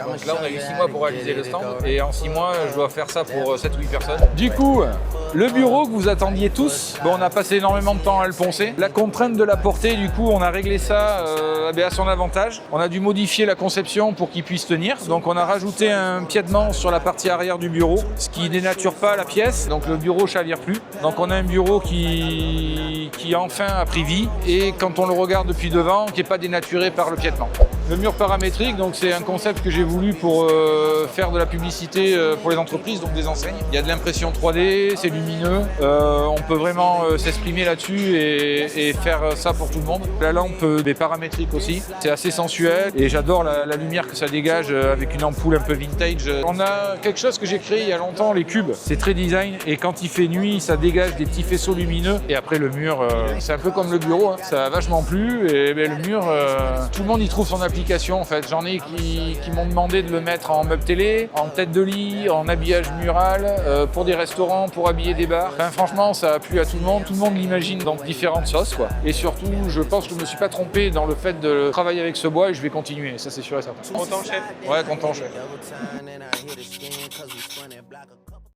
Donc là, on a eu 6 mois pour réaliser le stand et en 6 mois, je dois faire ça pour 7 ou 8 personnes. Du coup, le bureau que vous attendiez tous, bon, on a passé énormément de temps à le poncer. La contrainte de la portée, du coup, on a réglé ça à son avantage. On a dû modifier la conception pour qu'il puisse tenir. Donc on a rajouté un piédement sur la partie arrière du bureau, ce qui dénature pas la pièce. Donc le bureau chavire plus. Donc on a un bureau qui enfin a pris vie et quand on le regarde depuis devant, qui n'est pas dénaturé par le piédement. Le mur paramétrique, donc c'est un concept que j'ai voulu pour faire de la publicité pour les entreprises, donc des enseignes. Il y a de l'impression 3D, c'est lumineux. On peut vraiment s'exprimer là-dessus et faire ça pour tout le monde. La lampe est paramétrique aussi, c'est assez sensuel et j'adore la lumière que ça dégage avec une ampoule un peu vintage. On a quelque chose que j'ai créé il y a longtemps, les cubes. C'est très design et quand il fait nuit, ça dégage des petits faisceaux lumineux. Et après le mur, c'est un peu comme le bureau, hein. Ça a vachement plu et le mur, tout le monde y trouve son application en fait. J'en ai qui m'ont demandé de le mettre en meuble télé, en tête de lit, en habillage mural, pour des restaurants, pour habiller des bars. Enfin, franchement, ça a plu à tout le monde l'imagine dans différentes sauces quoi. Et surtout, je pense que je me suis pas trompé dans le fait de travailler avec ce bois et je vais continuer, ça c'est sûr et certain. Content, chef? Ouais, content chef.